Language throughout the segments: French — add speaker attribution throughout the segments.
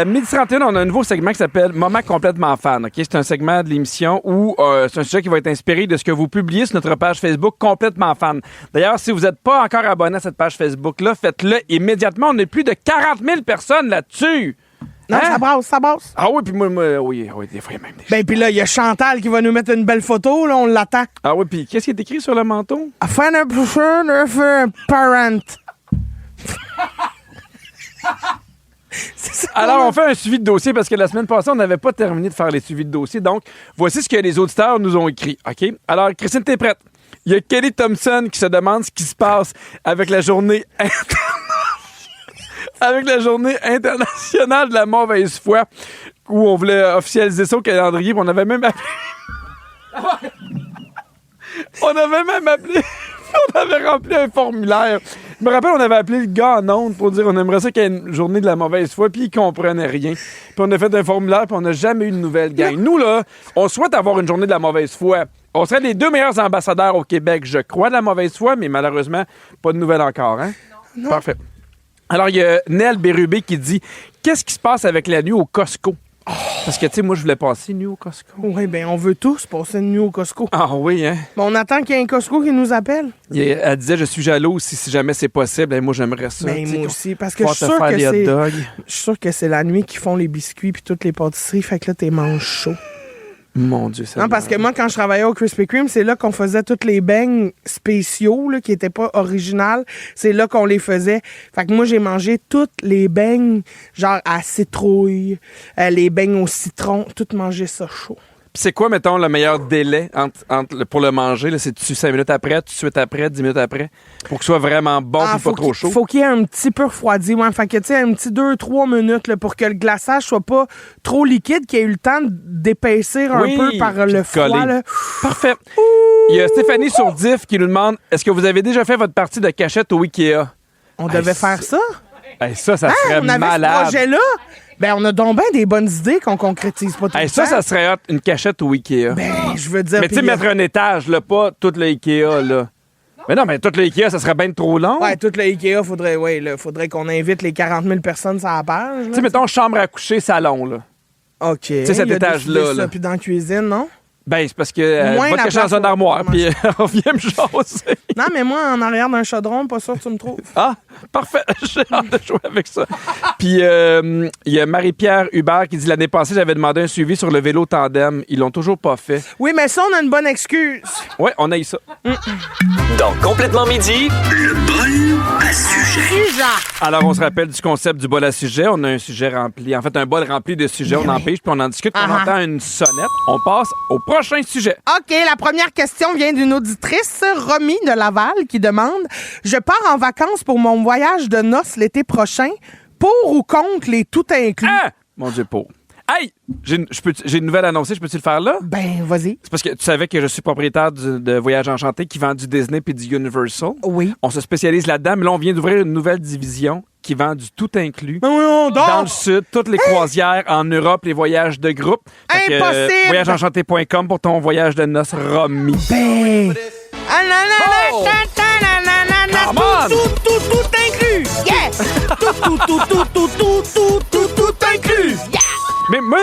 Speaker 1: Midi 31, on a un nouveau segment qui s'appelle Moment complètement fan. Okay? C'est un segment de l'émission où c'est un sujet qui va être inspiré de ce que vous publiez sur notre page Facebook complètement fan. D'ailleurs, si vous n'êtes pas encore abonné à cette page Facebook-là, faites-le immédiatement. On est plus de 40 000 personnes là-dessus.
Speaker 2: Non,
Speaker 1: Hein?
Speaker 2: ça brasse.
Speaker 1: Ah oui, puis moi, oui, des fois, il y a même des
Speaker 2: Ben, puis là, il y a Chantal qui va nous mettre une belle photo, là, on l'attend.
Speaker 1: Ah oui, puis qu'est-ce qui est écrit sur le manteau?
Speaker 2: Fan of parent. C'est ça.
Speaker 1: Alors, on fait un suivi de dossier parce que la semaine passée, on n'avait pas terminé de faire les suivis de dossier. Donc, voici ce que les auditeurs nous ont écrit. OK? Alors, Christine, t'es prête? Il y a Kelly Thompson qui se demande ce qui se passe avec la journée internationale de la mauvaise foi où on voulait officialiser ça au calendrier. Puis on avait même appelé... on avait rempli un formulaire. Je me rappelle, on avait appelé le gars en ondes pour dire on aimerait ça qu'il y ait une journée de la mauvaise foi, puis il comprenait rien. Puis on a fait un formulaire, puis on n'a jamais eu de nouvelles, gang. Nous, là, on souhaite avoir une journée de la mauvaise foi. On serait les 2 meilleurs ambassadeurs au Québec, je crois, de la mauvaise foi, mais malheureusement, pas de nouvelles encore, hein?
Speaker 2: Non.
Speaker 1: Parfait. Alors, il y a Nel Bérubé qui dit « Qu'est-ce qui se passe avec la nuit au Costco? » Parce que, tu sais, moi, je voulais passer une nuit au Costco.
Speaker 2: Oui, ben on veut tous passer une nuit au Costco.
Speaker 1: Ah oui, hein?
Speaker 2: Bon, on attend qu'il y ait un Costco qui nous appelle.
Speaker 1: Elle disait « Je suis jalouse si jamais c'est possible. » Et moi, j'aimerais ça.
Speaker 2: Ben,
Speaker 1: tu sais,
Speaker 2: moi
Speaker 1: qu'on-
Speaker 2: aussi, parce que je
Speaker 1: pouvoir
Speaker 2: suis
Speaker 1: te
Speaker 2: sûr
Speaker 1: faire
Speaker 2: que
Speaker 1: des hot
Speaker 2: c'est...
Speaker 1: dogs.
Speaker 2: Je suis sûr que c'est la nuit qu'ils font les biscuits puis toutes les pâtisseries, fait que là, t'es manges chaud.
Speaker 1: Mon Dieu, ça.
Speaker 2: Non, parce que moi, quand je travaillais au Krispy Kreme, c'est là qu'on faisait tous les beignes spéciaux, là, qui n'étaient pas originales. C'est là qu'on les faisait. Fait que moi, j'ai mangé toutes les beignes, genre à citrouille, les beignes au citron, tout manger ça chaud.
Speaker 1: Puis c'est quoi, mettons, le meilleur délai pour le manger? Là? C'est-tu 5 minutes après, tout de suite après, 10 minutes après? Pour que ce soit vraiment bon et pas trop chaud?
Speaker 2: Faut qu'il y ait un petit peu refroidi. Ouais. Fait que, tu sais, un petit 2-3 minutes là, pour que le glaçage soit pas trop liquide, qu'il ait eu le temps d'épaissir un peu par le froid.
Speaker 1: coller.
Speaker 2: Là.
Speaker 1: Parfait. Il y a Stéphanie sur Diff qui nous demande est-ce que vous avez déjà fait votre partie de cachette au Ikea?
Speaker 2: On devait faire ça?
Speaker 1: Hey, ça
Speaker 2: Hein?
Speaker 1: serait
Speaker 2: On avait
Speaker 1: malade.
Speaker 2: ce projet-là? Ben, on a donc bien des bonnes idées qu'on concrétise pas tout
Speaker 1: Hey,
Speaker 2: le temps.
Speaker 1: ça serait hot, une cachette au Ikea.
Speaker 2: Ben, je veux dire...
Speaker 1: mais tu sais,
Speaker 2: puis,
Speaker 1: mettre un étage, là, pas tout le Ikea, là. Mais non, mais tout le Ikea, ça serait bien trop long.
Speaker 2: Ouais, tout le Ikea, faudrait qu'on invite les 40 000 personnes sur la page.
Speaker 1: Tu sais, mettons, chambre à coucher, salon, là.
Speaker 2: OK. Tu
Speaker 1: sais, cet étage-là, là.
Speaker 2: Puis dans la cuisine, non?
Speaker 1: Ben, c'est parce que
Speaker 2: Moins
Speaker 1: va
Speaker 2: la
Speaker 1: te cacher dans
Speaker 2: place
Speaker 1: une armoire,
Speaker 2: où-
Speaker 1: puis on vient me jaser.
Speaker 2: Non, mais moi, en arrière d'un chaudron, pas sûr que tu me trouves.
Speaker 1: Ah, parfait. J'ai hâte de jouer avec ça. Puis, il y a Marie-Pierre Hubert qui dit l'année passée, j'avais demandé un suivi sur le vélo tandem. Ils l'ont toujours pas fait.
Speaker 2: Oui, mais ça, on a une bonne excuse.
Speaker 1: Ouais, on a eu ça.
Speaker 3: Dans Complètement Midi,
Speaker 4: Le bol à sujet.
Speaker 1: Alors, on se rappelle du concept du bol à sujet. On a un sujet rempli. En fait, un bol rempli de sujets. On en pige, puis on en discute. On
Speaker 2: Ah-ha.
Speaker 1: entend une sonnette. On passe au prochain sujet.
Speaker 2: OK, la première question vient d'une auditrice, Romy de Laval, qui demande « Je pars en vacances pour mon voyage de noces l'été prochain. Pour ou contre les tout inclus?
Speaker 1: Ah! Mon Dieu, pauvre. Hey! J'ai une nouvelle annoncée. Je peux-tu le faire là?
Speaker 2: Ben, vas-y.
Speaker 1: C'est parce que tu savais que je suis propriétaire de Voyage Enchanté qui vend du Disney puis du Universal.
Speaker 2: Oui.
Speaker 1: On se spécialise là-dedans, mais là, on vient d'ouvrir une nouvelle division qui vend du tout inclus.
Speaker 2: Ben oui, on dort.
Speaker 1: Dans le sud, toutes les croisières en Europe, les voyages de groupe. Fait que,
Speaker 2: Impossible!
Speaker 1: voyageenchanté.com pour ton voyage de noces Romy.
Speaker 2: Ben... Ah, non, non,
Speaker 1: Oh!
Speaker 2: non, ta, ta, na, na, na, na,
Speaker 1: Come on!
Speaker 2: tout inclus! Yeah! tout inclus! Yeah!
Speaker 1: Mais moi,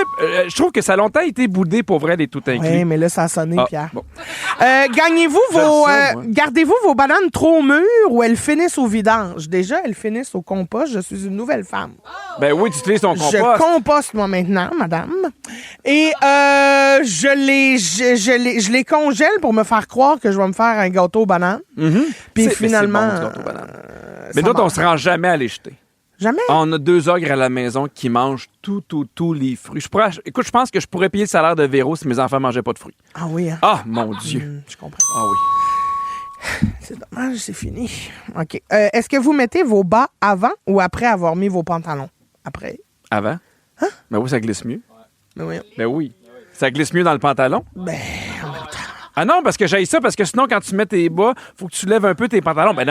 Speaker 1: je trouve que ça a longtemps été boudé pour vrai, les tout inclus.
Speaker 2: Oui, mais là, ça a sonné,
Speaker 1: Ah,
Speaker 2: Pierre.
Speaker 1: bon.
Speaker 2: Gagnez-vous
Speaker 1: Je le
Speaker 2: vos...
Speaker 1: sais, moi.
Speaker 2: gardez-vous vos bananes trop mûres ou elles finissent au vidange? Déjà, elles finissent au compost. Je suis une nouvelle femme.
Speaker 1: Ben oui, tu utilises ton
Speaker 2: Je
Speaker 1: compost.
Speaker 2: composte, moi, maintenant, madame. Et je les congèle pour me faire croire que je vais me faire un gâteau aux bananes. Puis finalement...
Speaker 1: C'est bon, du gâteau aux bananes. Mais
Speaker 2: ça
Speaker 1: d'autres, on
Speaker 2: marche.
Speaker 1: se rend jamais à les jeter.
Speaker 2: Jamais?
Speaker 1: On a 2 ogres à la maison qui mangent tous les fruits. Écoute, je pense que je pourrais payer le salaire de Véro si mes enfants mangeaient pas de fruits.
Speaker 2: Ah oui, hein?
Speaker 1: Ah, mon Dieu.
Speaker 2: Je comprends.
Speaker 1: Ah oui.
Speaker 2: C'est dommage, c'est fini. OK. Est-ce que vous mettez vos bas avant ou après avoir mis vos pantalons? Après?
Speaker 1: Avant?
Speaker 2: Hein?
Speaker 1: Ben oui, ça glisse mieux.
Speaker 2: Ben oui.
Speaker 1: Ben oui. Ça glisse mieux dans le pantalon?
Speaker 2: Ben, en même temps.
Speaker 1: Ah non, parce que j'haïs ça, parce que sinon, quand tu mets tes bas, faut que tu lèves un peu tes pantalons. Ben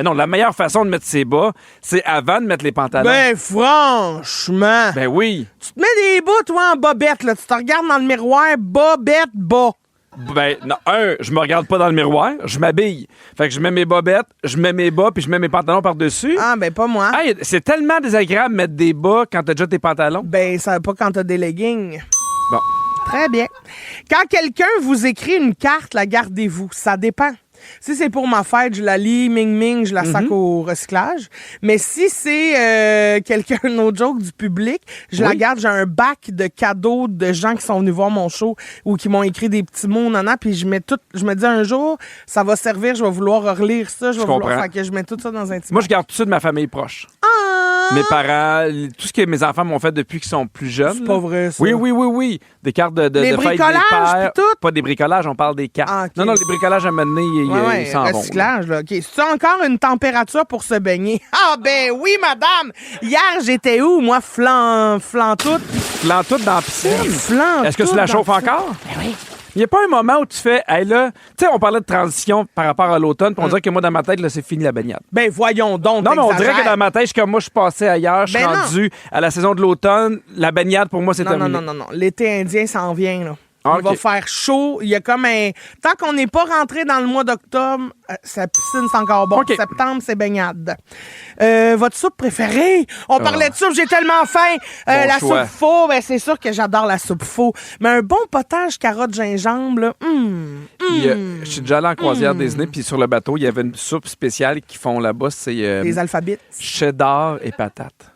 Speaker 1: non. La meilleure façon de mettre ses bas, c'est avant de mettre les pantalons.
Speaker 2: Ben, franchement.
Speaker 1: Ben oui.
Speaker 2: Tu te mets des bas, toi, en bobette, là. Tu te regardes dans le miroir, bobette, bas.
Speaker 1: Ben, non, je me regarde pas dans le miroir, je m'habille. Fait que je mets mes bobettes, je mets mes bas, puis je mets mes pantalons par-dessus.
Speaker 2: Ah, ben pas moi.
Speaker 1: Hey, c'est tellement désagréable de mettre des bas quand t'as déjà tes pantalons.
Speaker 2: Ben, ça va pas quand t'as des leggings.
Speaker 1: Bon.
Speaker 2: Très bien. Quand quelqu'un vous écrit une carte, la gardez-vous. Ça dépend. Si c'est pour ma fête, je la lis, ming, je la sac au recyclage. Mais si c'est quelqu'un, un autre joke du public, je la garde. J'ai un bac de cadeaux de gens qui sont venus voir mon show ou qui m'ont écrit des petits mots, puis je me dis un jour, ça va servir, je vais vouloir relire ça, je
Speaker 1: comprends.
Speaker 2: Fait que je mets tout ça dans un petit
Speaker 1: Moi, je garde tout ça de ma famille proche. Mes parents, tout ce que mes enfants m'ont fait depuis qu'ils sont plus jeunes.
Speaker 2: C'est pas vrai, ça.
Speaker 1: Oui. Des cartes de fête des
Speaker 2: bricolages,
Speaker 1: pères.
Speaker 2: pis tout?
Speaker 1: Pas des bricolages, on parle des cartes.
Speaker 2: Ah, okay.
Speaker 1: Non, les bricolages à mener, ils s'en vont.
Speaker 2: Recyclage, là. OK. C'est encore une température pour se baigner? Ah, ben oui, madame! Hier, j'étais où? Moi, flan tout.
Speaker 1: Flan tout dans la piscine. Est-ce que tu la chauffes encore?
Speaker 2: Ben oui.
Speaker 1: Il n'y a pas un moment où tu fais, hey là, tu sais, on parlait de transition par rapport à l'automne, puis on dirait que moi, dans ma tête, là, c'est fini la baignade.
Speaker 2: Ben voyons donc.
Speaker 1: Non, mais on dirait que dans ma tête, je suis comme moi, je suis passé ailleurs, je suis rendu à la saison de l'automne. La baignade, pour moi, c'est terminé.
Speaker 2: Non. L'été indien s'en vient, là.
Speaker 1: Ah,
Speaker 2: il va faire chaud. Il y a comme un... Tant qu'on n'est pas rentré dans le mois d'octobre, sa piscine, c'est encore bon.
Speaker 1: Okay.
Speaker 2: Septembre, c'est baignade. Votre soupe préférée? On parlait de soupe, j'ai tellement faim. La
Speaker 1: choix.
Speaker 2: soupe faux, ben c'est sûr que j'adore la soupe faux. Mais un bon potage carotte gingembre, là,
Speaker 1: Je suis déjà allé en croisière Disney, puis sur le bateau, il y avait une soupe spéciale qu'ils font là-bas. C'est
Speaker 2: les alphabets.
Speaker 1: cheddar et patates.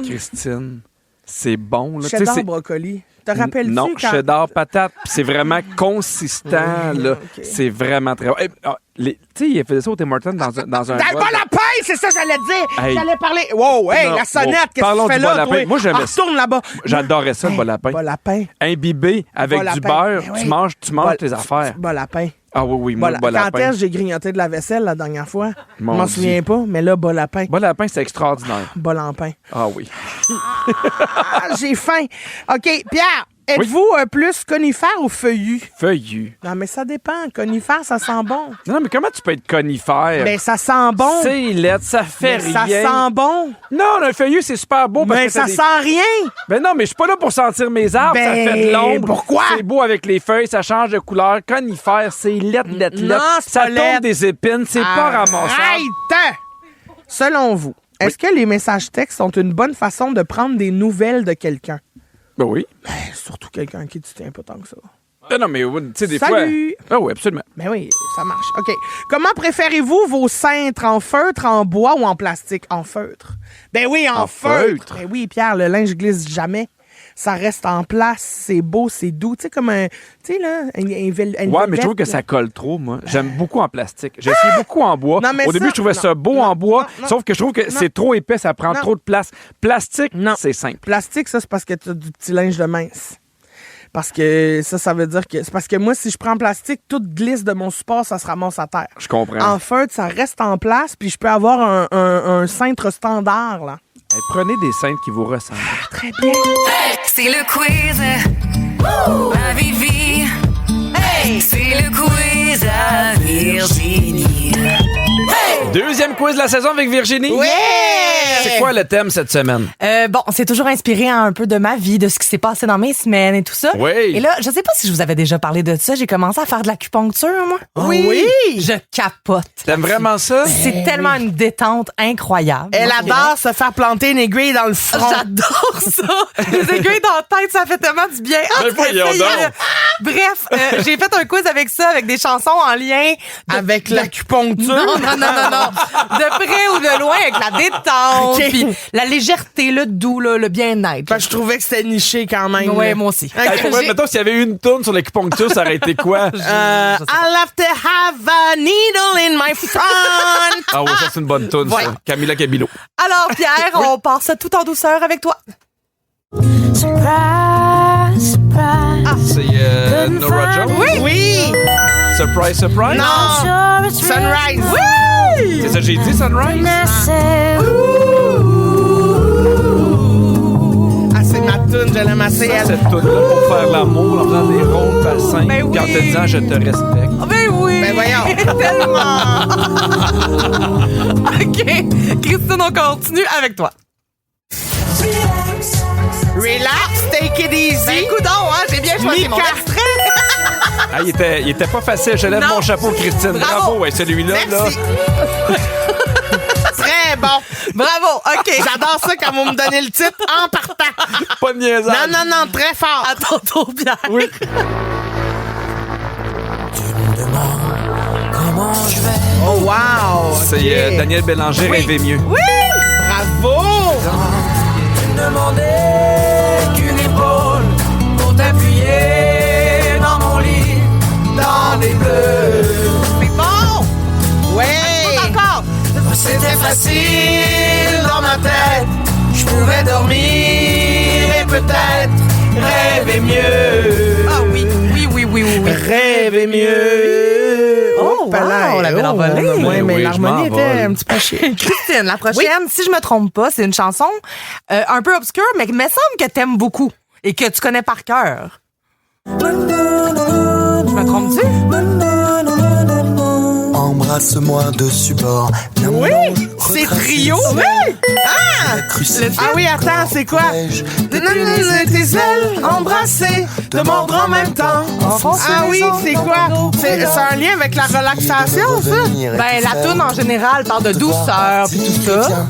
Speaker 1: Christine, c'est bon. Là.
Speaker 2: Cheddar, brocoli. Te rappelles-tu?
Speaker 1: Non,
Speaker 2: quand...
Speaker 1: cheddar, patate. Puis c'est vraiment consistant. Là.
Speaker 2: Okay.
Speaker 1: C'est vraiment très bon. Tu sais, il faisait ça au Tim Hortons dans un
Speaker 2: Dans le bol à pain, c'est ça que j'allais dire.
Speaker 1: Hey.
Speaker 2: J'allais parler. Wow, hey,
Speaker 1: Non,
Speaker 2: la sonnette, qu'est-ce
Speaker 1: parlons
Speaker 2: que tu fais
Speaker 1: du bol
Speaker 2: là,
Speaker 1: à pain.
Speaker 2: toi?
Speaker 1: Moi, j'aimais ça.
Speaker 2: Retourne là-bas.
Speaker 1: J'adorais ça, le bol à pain.
Speaker 2: Bol à pain.
Speaker 1: Imbibé avec
Speaker 2: Bol à
Speaker 1: du
Speaker 2: pain.
Speaker 1: beurre,
Speaker 2: Ben oui.
Speaker 1: tu manges tes affaires.
Speaker 2: Bol à pain.
Speaker 1: Ah oui, moi, le bol à
Speaker 2: Quand
Speaker 1: pain.
Speaker 2: est-ce que j'ai grignoté de la vaisselle la dernière fois? Je
Speaker 1: Mon
Speaker 2: m'en
Speaker 1: Dieu.
Speaker 2: souviens pas, mais là, bol à pain.
Speaker 1: Bol à pain, c'est extraordinaire.
Speaker 2: Bol en pain.
Speaker 1: Ah oui.
Speaker 2: Ah, j'ai faim. OK, Pierre, êtes-vous plus conifère ou feuillu?
Speaker 1: Feuillu.
Speaker 2: Non, mais ça dépend. Conifère, ça sent bon.
Speaker 1: Non, mais comment tu peux être conifère?
Speaker 2: Ben, ça sent bon.
Speaker 1: C'est laid, ça fait
Speaker 2: Mais
Speaker 1: rien.
Speaker 2: ça sent bon.
Speaker 1: Non, un feuillu, c'est super beau. Parce
Speaker 2: Mais
Speaker 1: que
Speaker 2: ça
Speaker 1: t'as des-
Speaker 2: sent rien.
Speaker 1: Ben non, mais je suis pas là pour sentir mes arbres. Ça
Speaker 2: Ben,
Speaker 1: fait de l'ombre.
Speaker 2: pourquoi?
Speaker 1: C'est beau avec les feuilles, ça change de couleur. Conifère, c'est laid.
Speaker 2: Non, c'est
Speaker 1: Ça
Speaker 2: pas
Speaker 1: tombe
Speaker 2: laid.
Speaker 1: des épines, c'est pas ramassable.
Speaker 2: Arrête! Selon vous, est-ce que les messages textes sont une bonne façon de prendre des nouvelles de quelqu'un?
Speaker 1: Ben oui.
Speaker 2: Ben, surtout quelqu'un à qui tu tiens pas tant que ça.
Speaker 1: Ben non, mais tu sais, des
Speaker 2: Salut!
Speaker 1: fois... Ah oui, absolument.
Speaker 2: Ben oui, ça marche. OK. Comment préférez-vous vos cintres, en feutre, en bois ou en plastique? En feutre. Ben oui, en feutre. Ben oui, Pierre, le linge glisse jamais. Ça reste en place, c'est beau, c'est doux. Tu sais, comme un... Tu sais, là,
Speaker 1: Ouais, mais je trouve que ça colle trop, moi. J'aime beaucoup en plastique. J'ai essayé beaucoup en bois.
Speaker 2: Non, mais
Speaker 1: Au début,
Speaker 2: ça,
Speaker 1: je trouvais ça beau
Speaker 2: non,
Speaker 1: en bois,
Speaker 2: non,
Speaker 1: sauf que je trouve que c'est trop épais, ça prend
Speaker 2: Non.
Speaker 1: trop de place. Plastique,
Speaker 2: Non.
Speaker 1: c'est simple.
Speaker 2: Plastique, ça, c'est parce que tu as du petit linge de mince. Parce que ça veut dire que... C'est parce que moi, si je prends plastique, tout glisse de mon support, ça se ramasse à terre.
Speaker 1: Je comprends.
Speaker 2: En feutre, ça reste en place, puis je peux avoir un cintre standard, là.
Speaker 1: Hey, prenez des cintres qui vous ressemblent.
Speaker 2: Très bien.
Speaker 5: C'est le quiz. À Vivi. Hey! C'est le quiz à Virginie.
Speaker 1: Deuxième quiz de la saison avec Virginie.
Speaker 2: Ouais!
Speaker 1: C'est quoi le thème cette semaine?
Speaker 6: Bon, c'est toujours inspiré un peu de ma vie, de ce qui s'est passé dans mes semaines et tout ça.
Speaker 1: Oui.
Speaker 6: Et là, je sais pas si je vous avais déjà parlé de ça. J'ai commencé à faire de l'acupuncture, moi.
Speaker 2: Oui!
Speaker 6: Je capote.
Speaker 1: T'aimes vraiment ça?
Speaker 6: C'est tellement une détente incroyable.
Speaker 2: Elle
Speaker 6: Moi, je
Speaker 2: adore
Speaker 6: dirais.
Speaker 2: se faire planter une aiguille dans le front.
Speaker 6: J'adore ça. Les aiguilles dans la tête, ça fait tellement du bien. Ah,
Speaker 1: Mais voyons
Speaker 6: essayez-le.
Speaker 1: donc.
Speaker 6: Bref, j'ai fait un quiz avec ça, avec des chansons en lien.
Speaker 2: Avec l'acupuncture.
Speaker 6: Non. De près ou de loin, avec la détente,
Speaker 2: Ok.
Speaker 6: puis la légèreté, le doux, là, le bien-être.
Speaker 2: Parce que je trouvais que c'était niché quand même.
Speaker 6: Ouais,
Speaker 2: là.
Speaker 6: moi aussi.
Speaker 1: Hey, pour vrai,
Speaker 6: J'ai-
Speaker 1: mettons, s'il y avait eu une tourne sur l'acupuncture, ça aurait été quoi?
Speaker 2: I love to have a needle in my front.
Speaker 1: Ah oui, ça, c'est une bonne tourne,
Speaker 6: Ouais.
Speaker 1: ça. Camila Cabello.
Speaker 6: Alors, Pierre, on part ça tout en douceur avec toi.
Speaker 1: C'est Nora Jones?
Speaker 2: Oui!
Speaker 1: Surprise, surprise?
Speaker 2: Non! Sunrise! Oui!
Speaker 1: C'est ça que j'ai dit, Sunrise?
Speaker 2: Ah, c'est ma toune, je l'aime assez. Elle.
Speaker 1: Cette toune-là pour faire l'amour en faisant des rondes bassins
Speaker 6: Ben
Speaker 1: puis en
Speaker 6: oui.
Speaker 1: te disant je te respecte.
Speaker 6: Oh, ben oui!
Speaker 2: Ben voyons.
Speaker 6: Tellement! OK. Christine, on continue avec toi.
Speaker 2: Relax, take it easy.
Speaker 6: Ben, coudonc, hein, j'ai bien choisi mon
Speaker 2: Mika.
Speaker 6: extrait.
Speaker 1: Ah, il était pas facile. Je lève
Speaker 6: Non.
Speaker 1: mon chapeau, Christine. Bravo, ouais, celui-là.
Speaker 2: Merci. Très bon.
Speaker 6: Bravo, OK.
Speaker 2: J'adore ça quand vous me donnez le titre en partant.
Speaker 1: Là. Pas de niaisage.
Speaker 2: Non, très fort.
Speaker 6: À ton tour, Pierre.
Speaker 1: Oui.
Speaker 2: Oh, wow.
Speaker 1: C'est
Speaker 2: OK.
Speaker 1: Daniel Bélanger, Rêver mieux.
Speaker 6: Oui!
Speaker 2: Bravo.
Speaker 7: Qu'une épaule pour t'appuyer dans mon lit, dans les bleus.
Speaker 6: C'est bon!
Speaker 2: Ouais.
Speaker 6: Encore!
Speaker 7: C'était facile dans ma tête, je pouvais dormir et peut-être rêver mieux.
Speaker 6: Ah oui.
Speaker 2: Rêver mieux.
Speaker 6: Oh,
Speaker 2: palais.
Speaker 6: wow, on l'avait envolé.
Speaker 2: Oui, mais
Speaker 1: Oui, je
Speaker 2: l'harmonie
Speaker 1: m'envole.
Speaker 2: était un petit peu chier.
Speaker 6: Christine, la prochaine, si je me trompe pas, c'est une chanson un peu obscure, mais qui me semble que t'aimes beaucoup et que tu connais par cœur. Je me trompe-tu?
Speaker 8: Embrasse-moi dessus bord.
Speaker 2: Oui, c'est trio. Oui. Ah oui, attends, c'est quoi? Tes ailes embrassées, te mordre en même temps. Ah oui, c'est quoi? C'est un lien avec la relaxation, ça?
Speaker 6: Ben, la toune en général parle de douceur puis tout ça.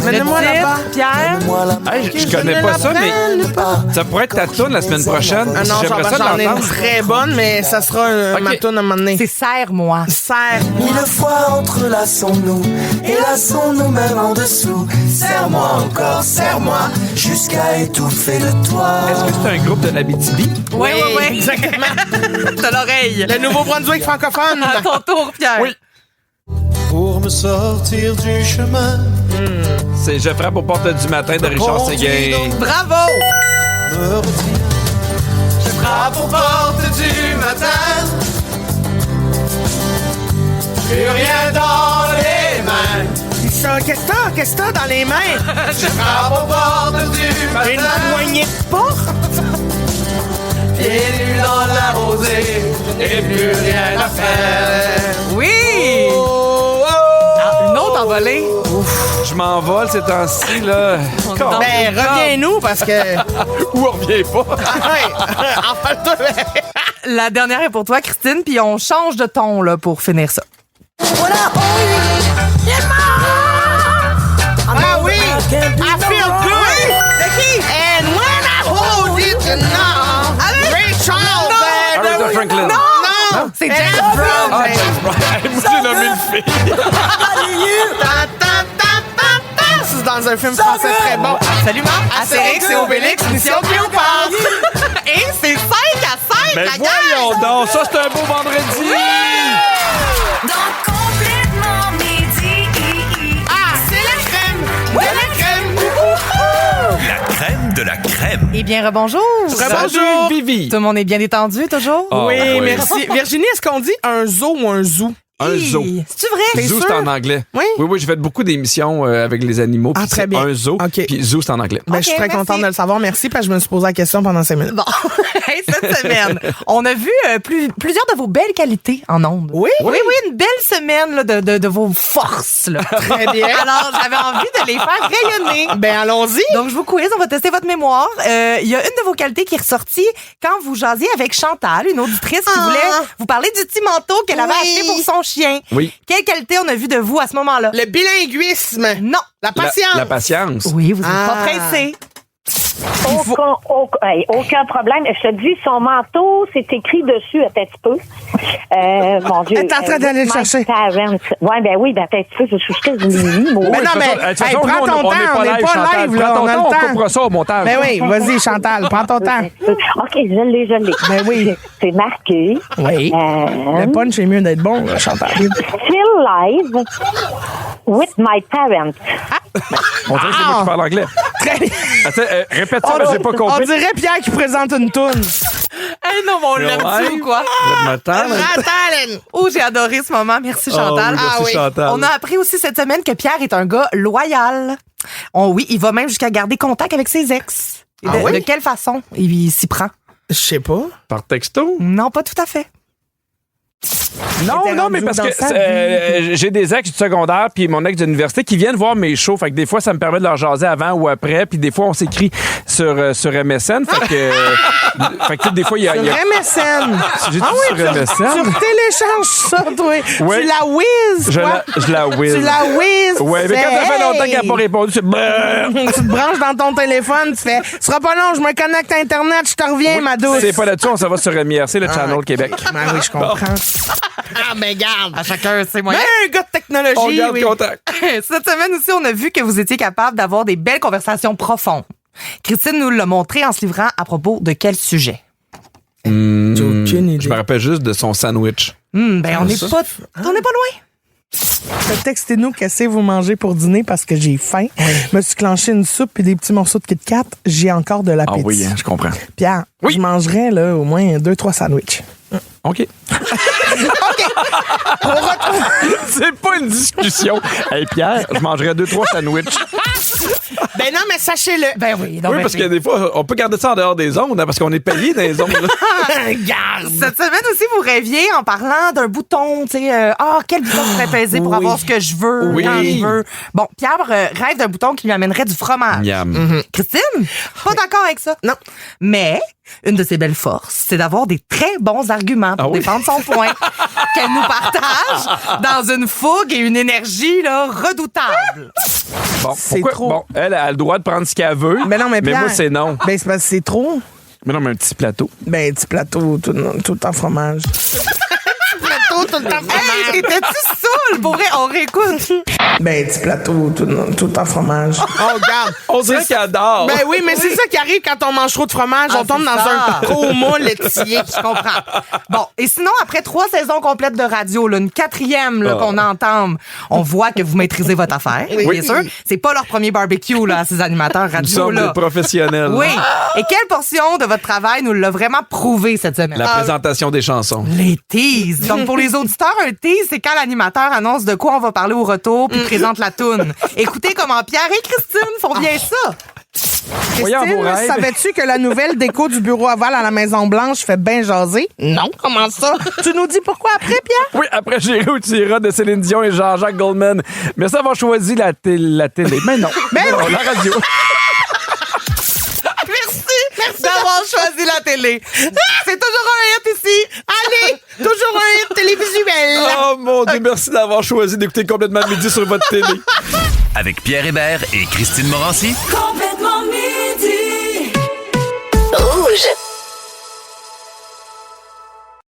Speaker 2: Mène-moi
Speaker 6: Le
Speaker 2: là-bas.
Speaker 6: titre, Pierre.
Speaker 1: Hey, je connais pas ça, mais ça pourrait être ta toune la semaine prochaine.
Speaker 2: Ah non,
Speaker 1: J'aimerais ça
Speaker 2: j'en ai une
Speaker 1: l'entendre.
Speaker 2: très bonne, mais ça sera ma toune à un moment donné.
Speaker 6: C'est Serre-moi.
Speaker 2: Serre.
Speaker 8: Mille fois entrelaçons-nous et lassons-nous même en dessous. Serre-moi encore, serre-moi jusqu'à étouffer le toit.
Speaker 1: Est-ce que c'est un groupe de l'Abitibi?
Speaker 6: Oui.
Speaker 2: Exactement.
Speaker 6: T'as l'oreille.
Speaker 2: Le Nouveau-Brunswick francophone.
Speaker 6: À ton tour, Pierre.
Speaker 1: Oui.
Speaker 8: Pour me sortir du chemin,
Speaker 1: C'est Je frappe aux portes du matin de Richard Séguin.
Speaker 6: Bravo.
Speaker 8: me retire.
Speaker 7: Je frappe aux portes du matin, plus rien dans les mains.
Speaker 2: Ça, qu'est-ce que t'as dans les mains?
Speaker 7: Je frappe aux portes du
Speaker 2: Une
Speaker 7: matin,
Speaker 2: poignée de porte?
Speaker 7: pieds nus dans la rosée, et plus rien à faire.
Speaker 6: Oui. Ah, une autre envolée.
Speaker 1: Je m'envole ces temps-ci, là.
Speaker 2: Ben, reviens-nous parce que.
Speaker 1: Ou on revient pas.
Speaker 2: Ouais, envole-toi.
Speaker 6: La dernière est pour toi, Christine, puis on change de ton là pour finir ça.
Speaker 2: Ah oui! I feel good! And when I hold it, you know, Ray Charles!
Speaker 1: Aretha Franklin.
Speaker 2: Non!
Speaker 6: C'est James Brown.
Speaker 1: Ah, James Brown. Moi, j'ai nommé une fille.
Speaker 2: C'est dans un film français très bon.
Speaker 6: Absolument.
Speaker 2: Astérix et Obélix, Mission Cléopâtre.
Speaker 6: Et c'est 5 à 5,
Speaker 1: Ben
Speaker 6: la gang.
Speaker 1: voyons donc, ça c'est un beau vendredi.
Speaker 5: Donc complètement midi.
Speaker 2: Ah, c'est la crème! De la crème!
Speaker 3: La crème de la crème.
Speaker 6: Eh bien, rebonjour.
Speaker 2: Rebonjour.
Speaker 1: Vivi.
Speaker 6: Tout le monde est bien détendu, toujours?
Speaker 1: Ah,
Speaker 2: Oui, merci. Virginie, est-ce qu'on dit un zoo ou un zoo?
Speaker 1: Un zoo.
Speaker 6: C'est-tu vrai?
Speaker 2: T'es
Speaker 1: Zoo,
Speaker 2: sûr?
Speaker 1: c'est en anglais.
Speaker 2: Oui?
Speaker 1: Oui, j'ai fait beaucoup d'émissions avec les animaux.
Speaker 2: Ah,
Speaker 1: puis
Speaker 2: très
Speaker 1: c'est
Speaker 2: bien.
Speaker 1: un zoo.
Speaker 2: OK.
Speaker 1: Puis zoo, c'est en anglais.
Speaker 2: Ben, je suis
Speaker 6: Ok,
Speaker 2: très
Speaker 6: merci.
Speaker 2: contente de le savoir. Merci, parce que je me suis posé la question pendant 5 minutes.
Speaker 6: Bon, Hey, cette semaine, on a vu plusieurs de vos belles qualités en ondes.
Speaker 2: Oui?
Speaker 6: Oui, une belle semaine là, de vos forces. Là.
Speaker 2: Très bien.
Speaker 6: Alors, j'avais envie de les faire rayonner.
Speaker 2: Ben, allons-y.
Speaker 6: Donc, je vous quiz, on va tester votre mémoire. Il y a une de vos qualités qui est ressortie quand vous jasiez avec Chantal, une auditrice qui voulait vous parler du petit manteau qu'elle avait
Speaker 2: Oui.
Speaker 6: acheté pour son chien.
Speaker 1: Oui.
Speaker 6: Quelle qualité on a vu de vous à ce moment-là?
Speaker 2: Le bilinguisme.
Speaker 6: Non.
Speaker 2: La patience.
Speaker 1: La patience.
Speaker 6: Oui, vous n'êtes
Speaker 2: Ah.
Speaker 6: pas pressé.
Speaker 9: Aucun problème. Je te dis, son manteau, c'est écrit dessus, attends un petit peu. Mon Dieu.
Speaker 2: Elle est en train d'aller le chercher.
Speaker 9: Ouais, ben oui, attends un petit peu, je suis juste une moi.
Speaker 2: Mais non, mais
Speaker 1: de toute façon,
Speaker 2: hey,
Speaker 1: nous,
Speaker 2: prends ton temps, on n'est pas
Speaker 1: Chantal.
Speaker 2: live, là,
Speaker 1: Prends ton
Speaker 2: on a
Speaker 1: temps,
Speaker 2: le
Speaker 1: on
Speaker 2: temps.
Speaker 1: coupera ça au montage.
Speaker 2: Ben oui, vas-y, Chantal, prends ton temps.
Speaker 9: OK, je l'ai.
Speaker 2: Ben oui.
Speaker 9: C'est marqué.
Speaker 2: Oui. Le punch est mieux d'être bon, là, Chantal.
Speaker 9: Still live with my parents.
Speaker 1: On dirait que c'est moi qui parle anglais.
Speaker 2: Très bien.
Speaker 1: Attends, répète ça, parce que j'ai pas
Speaker 2: On
Speaker 1: compris.
Speaker 2: dirait Pierre qui présente une toune.
Speaker 6: Hey, non, mais on l'aime-tu ou quoi?
Speaker 2: Chantal!
Speaker 6: Oh, j'ai adoré ce moment. Merci, Chantal.
Speaker 1: Oh, merci,
Speaker 2: Ah oui.
Speaker 1: Chantal.
Speaker 6: On a appris aussi cette semaine que Pierre est un gars loyal. Oui, il va même jusqu'à garder contact avec ses ex. Et
Speaker 2: Ah oui?
Speaker 6: de quelle façon il s'y prend?
Speaker 2: Je sais pas.
Speaker 1: Par texto?
Speaker 6: Non, pas tout à fait.
Speaker 1: Non,
Speaker 2: T'étais
Speaker 1: non, mais
Speaker 2: rendu
Speaker 1: parce
Speaker 2: dans
Speaker 1: que
Speaker 2: sa vie.
Speaker 1: j'ai des ex du secondaire puis mon ex d'université qui viennent voir mes shows. Fait que des fois, ça me permet de leur jaser avant ou après. Puis des fois, on s'écrit sur MSN. Fait que, fait que des fois, il y a...
Speaker 2: Sur MSN.
Speaker 1: J'ai dit
Speaker 2: Ah oui,
Speaker 1: sur MSN.
Speaker 2: Tu télécharges ça, toi.
Speaker 1: Oui.
Speaker 2: Tu la whiz,
Speaker 1: Je
Speaker 2: quoi.
Speaker 1: la whiz.
Speaker 2: Tu la whiz.
Speaker 1: Ouais, mais quand ça fait longtemps qu'elle n'a pas répondu, c'est...
Speaker 2: Tu te branches dans ton téléphone, tu fais « Ce sera pas long, je me connecte à Internet, je te reviens, ma douce. »
Speaker 1: C'est pas là-dessus, on s'en va sur MIRC, le Channel Québec.
Speaker 2: Ben oui, je comprends. Ah, ben garde.
Speaker 6: À chacun, c'est moyen.
Speaker 2: Ben, un gars de technologie,
Speaker 1: On garde
Speaker 2: oui.
Speaker 1: contact.
Speaker 6: Cette semaine aussi, on a vu que vous étiez capable d'avoir des belles conversations profondes. Christine nous l'a montré en se livrant à propos de quel sujet?
Speaker 2: J'ai aucune idée.
Speaker 1: Je me rappelle juste de son sandwich.
Speaker 6: Ben, on n'est pas loin.
Speaker 2: Textez-nous qu'est-ce que vous mangez pour dîner parce que j'ai faim. Je me suis clenché une soupe et des petits morceaux de Kit Kat. J'ai encore de
Speaker 1: Ah
Speaker 2: l'appétit.
Speaker 1: oui, hein, je comprends.
Speaker 2: Pierre, je mangerais là, au moins 2-3 sandwichs.
Speaker 1: OK. C'est pas une discussion. Hey, Pierre, je mangerais 2-3 sandwichs.
Speaker 2: Ben non, mais sachez-le.
Speaker 6: Ben oui. Non,
Speaker 1: Oui,
Speaker 6: ben
Speaker 1: parce
Speaker 6: oui.
Speaker 1: que des fois, on peut garder ça en dehors des ondes, hein, parce qu'on est payé dans les ondes. là.
Speaker 2: Garde.
Speaker 6: Cette semaine aussi, vous rêviez en parlant d'un bouton, tu sais, quel bouton je pourrais peser pour avoir ce que je veux,
Speaker 1: Oui.
Speaker 6: quand je veux. Bon, Pierre rêve d'un bouton qui lui amènerait du fromage.
Speaker 1: Miam.
Speaker 6: Christine, pas d'accord avec ça. Non. Mais une de ses belles forces, c'est d'avoir des très bons arguments pour
Speaker 1: Ah oui?
Speaker 6: défendre son point qu'elle nous partage dans une fougue et une énergie là, redoutable.
Speaker 1: Bon,
Speaker 2: C'est
Speaker 1: pourquoi?
Speaker 2: trop.
Speaker 1: Bon, elle a le droit de prendre ce qu'elle veut.
Speaker 2: Mais non, mais Pierre.
Speaker 1: moi, c'est non.
Speaker 2: Ben, c'est parce que c'est trop.
Speaker 1: Mais non, mais un petit plateau.
Speaker 2: Ben, petit plateau, tout le temps fromage. Plateau, tout le temps
Speaker 6: Hey, t'étais-tu saoul? Pour vrai, on réécoute.
Speaker 2: Ben, petit plateau, tout le temps fromage. Oh, regarde.
Speaker 1: On dirait qu'elle adore.
Speaker 2: Ben oui, mais c'est ça qui arrive quand on mange trop de fromage.
Speaker 6: Ah,
Speaker 2: on tombe
Speaker 6: c'est
Speaker 2: dans
Speaker 6: ça.
Speaker 2: un coma laitier.
Speaker 6: Je comprends. Bon, et sinon, après 3 saisons complètes de radio, là, une 4e là, qu'on entame, on voit que vous maîtrisez votre affaire.
Speaker 2: Oui.
Speaker 6: Bien sûr. C'est pas leur premier barbecue, là, ces animateurs
Speaker 1: Nous
Speaker 6: radio,
Speaker 1: sommes
Speaker 6: là.
Speaker 1: des professionnels.
Speaker 6: Oui. Et quelle portion de votre travail nous l'a vraiment prouvé cette semaine?
Speaker 1: La présentation des chansons.
Speaker 6: Les teases. Donc, pour les auditeurs, un tease, c'est quand l'animateur annonce de quoi on va parler au retour puis présente la toune. Écoutez comment Pierre et Christine font bien ça.
Speaker 1: Voyons vos
Speaker 2: Christine,
Speaker 1: rêves.
Speaker 2: savais-tu que la nouvelle déco du bureau aval à la Maison-Blanche fait bien jaser? Non, comment ça? Tu nous dis pourquoi après, Pierre?
Speaker 1: Oui, après J'irai où tu iras de Céline Dion et Jean-Jacques Goldman. Mais ça va choisir la télé. Mais non.
Speaker 2: Mais
Speaker 1: non,
Speaker 2: oui.
Speaker 1: la radio.
Speaker 6: Merci d'avoir choisi la télé. C'est toujours un hit ici.
Speaker 2: Allez, toujours un hit télévisuel.
Speaker 1: Oh mon Dieu, merci d'avoir choisi d'écouter Complètement Midi sur votre télé.
Speaker 3: Avec Pierre Hébert et Christine Morancy.
Speaker 5: Complètement